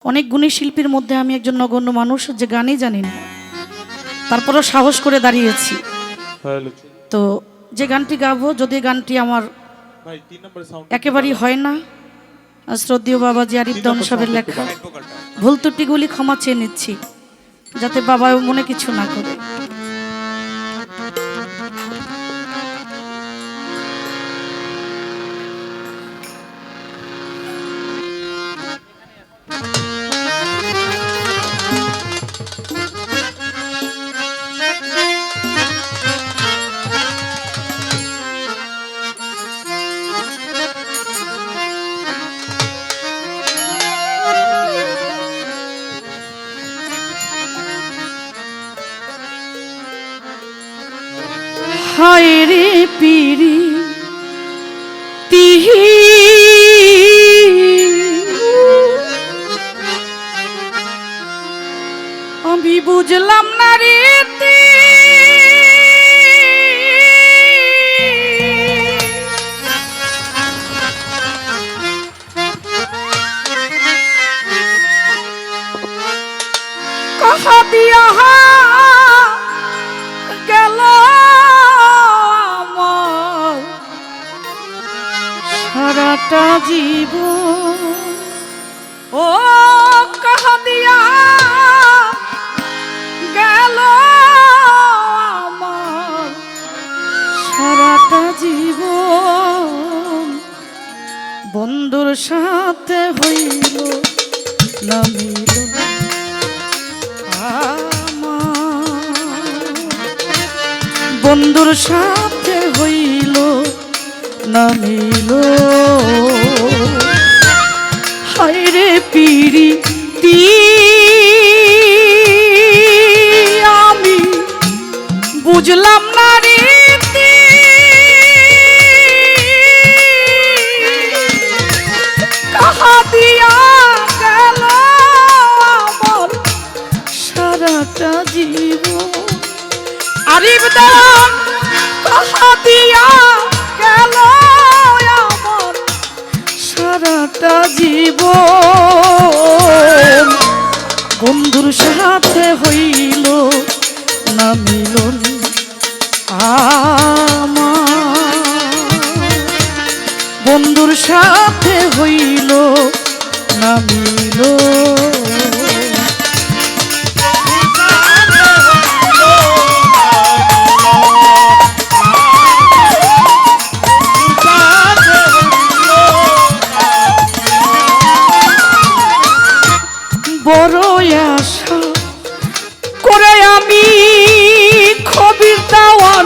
অনেক গুণী শিল্পীর মধ্যে আমি একজন নগণ্য মানুষ, যে গানই জানি না, তারপরেও সাহস করে দাঁড়িয়েছি। তো যে গানটি গাবো, যদি গানটি আমার একেবারেই হয় না, শ্রদ্ধেয় বাবা জি আরিফ দন সাহেবের লেখা, ভুল ত্রুটিগুলি ক্ষমা চেয়ে নিচ্ছি, যাতে বাবা মনে কিছু না করে। হায় রে পিরি তিহি আমি বুঝলাম না রে কহা দিয়া গেল সারাটা জীবন, ও কাহা দিয়া গেল আমার সারাটা জীবন। বন্ধুর সাথে হইল না মিলন আমার, বন্ধুর সাথে হইল না মিলন। হায় রে পিরিতি আমি বুঝলাম না রে, কাহা দিয়া গেল আমার সারাটা জীবন। আরিফ দন কাহা দিয়া গেল আমার সারাটা জীবন। বন্ধুর সাথে হইল না মিলন আমার, বন্ধুর সাথে হইল না মিলন। বড় আশা করে আমি খবির দাওয়ান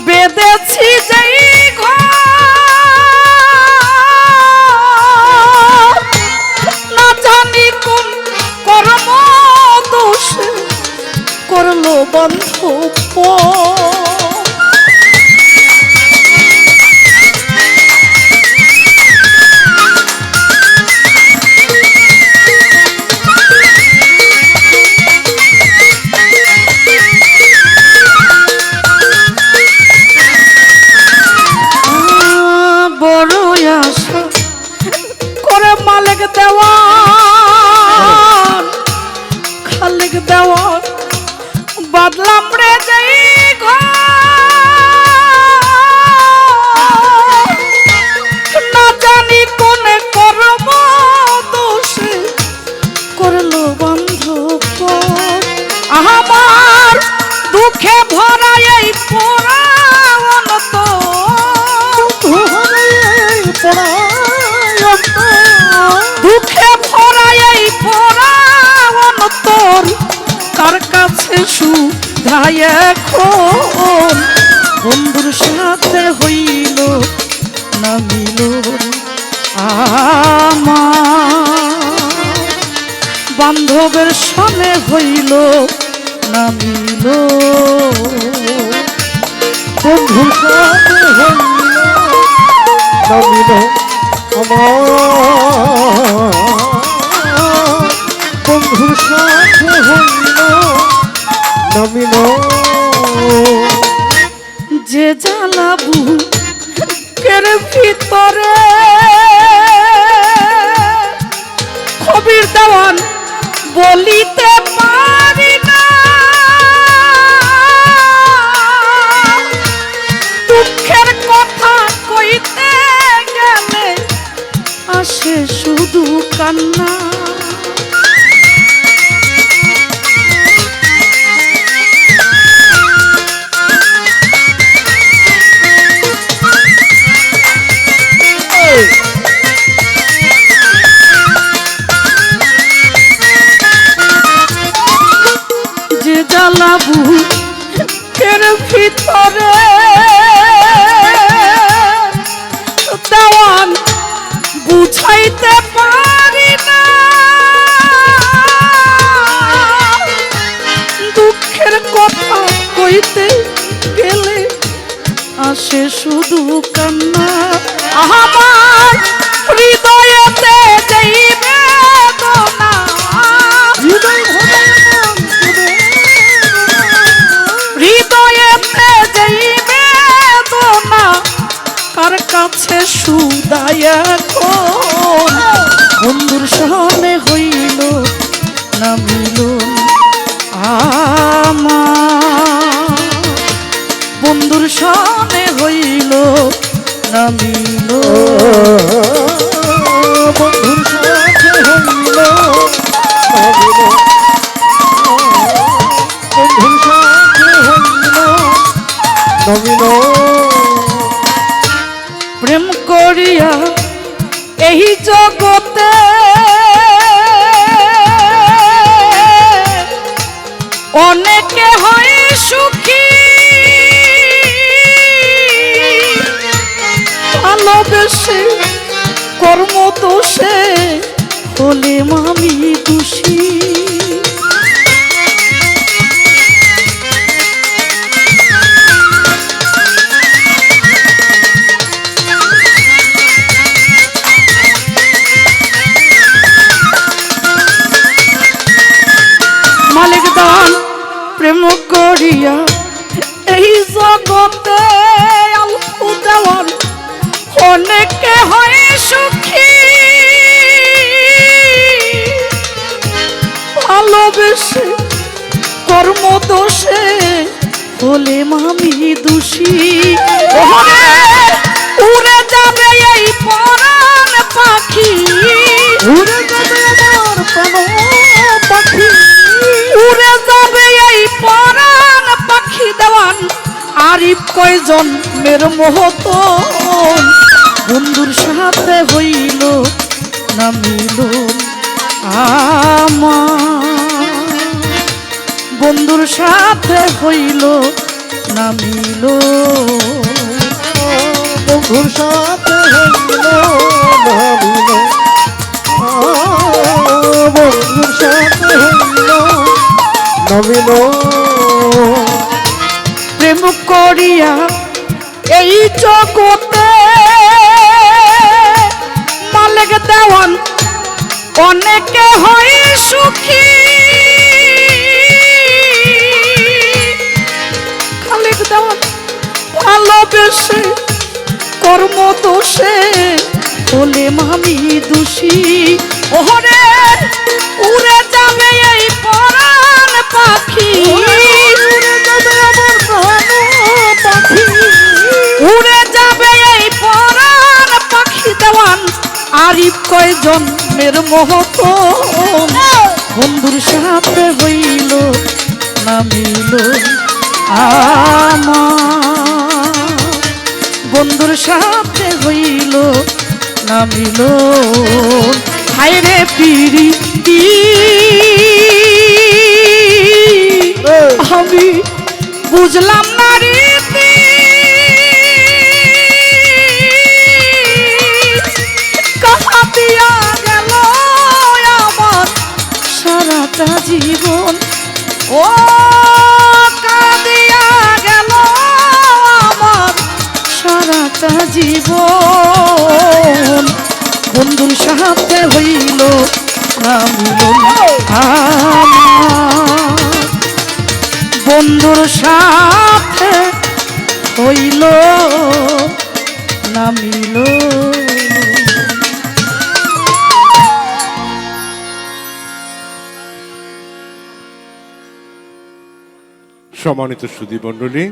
বেঁধেছি যেই ঘর, না জানি কোন কর্ম দোষ করলো বন্ধু। মালিক দেওয়ান খালিক দেওয়ান বাদলাম রে যাই না জানি কোন কর্ম দোষে করলো বান্ধব। আমার দুঃখে ভরা এই পুরাণ তো দুঃখে ভরা এই পুরাণ তোর কার কাছে শুধায় এখন। বন্ধুর সাথে হইল না মিলন আমার, বান্ধবের সনে হইল না মিলন। বন্ধুর সাথে হইল না মিলন আমার, বন্ধুর সাথে হইল না মিলন। যে জ্বালা বুকের ভিতরে কবির দেওয়ান বলিতে পারি না, দুঃখের কথা কইতে গেলে আসে শুধু কান্না। যে জ্বালা বুকের ভিতরে দেওয়ান বুঝাইতে পারি না, দুঃখের কথা কইতে গেলে আসে শুধু কান্না। আমার হৃদয়েতে যেই বেদনা, হৃদয়েতে যেই বেদনা কার কাছে সুদায় এখন, বন্ধুর সনে হইল না মিলন আমার, বন্ধুর সনে হইল না মিলন, বন্ধুর সাথে হইল না মিলন, বন্ধুর সাথে হইল না মিলন। প্রেম করিয়া এই জগতে অনেকে হয় সুখী, ভালোবেসে কর্মদোষে হলে আমি দোষী। মালিক দান প্রেম করিয়া এই জগতে আলফু দেওয়ান অনেকে হয় সুখী, ভালোবেসে কর্মদোষে হলে আমি দোষী। উড়ে যাবে এই পরাণ পাখি, উড়ে যাবে আমার প্রাণ পাখি, উড়ে যাবে এই পরাণ পাখি দেওয়ান আরিফ কয়জন মের মহতন, বন্ধুর সাথে হইল না মিলন আমার, বন্ধুর সাথে হইল না মিলন, বন্ধুর সাথে হইল না মিলন, বন্ধুর সাথে হইল না মিলন। প্রেম করিয়া এই জগতে মালিক দেওয়ান অনেকে হয় সুখী, খালিক দেওয়ান ভালোবেসে কর্মদোষে হলে আমি দোষী। ওহরে উড়ে যাবে এই পরাণ পাখি, উড়ে যাবে আমার প্রাণ পাখি, উড়ে যাবে এই পরাণ পাখি দেওয়ান আরিফ কয়জন মের মহতন, বন্ধুর সাথে হইল না মিলন আমার, বন্ধুর সাথে হইল না মিলন। হায় রে পিরিতি আমি বুঝলাম না রীতি, কাহা দিয়া গেল আমার সারাটা জীবন, ও কাঁদিয়া গেল আমার সারাটা জীবন, বন্ধুর সাথে হইল না মিলন আমার, বন্ধুর সাথে হইল না মিলন। সম্মানিত সুধী মণ্ডলী,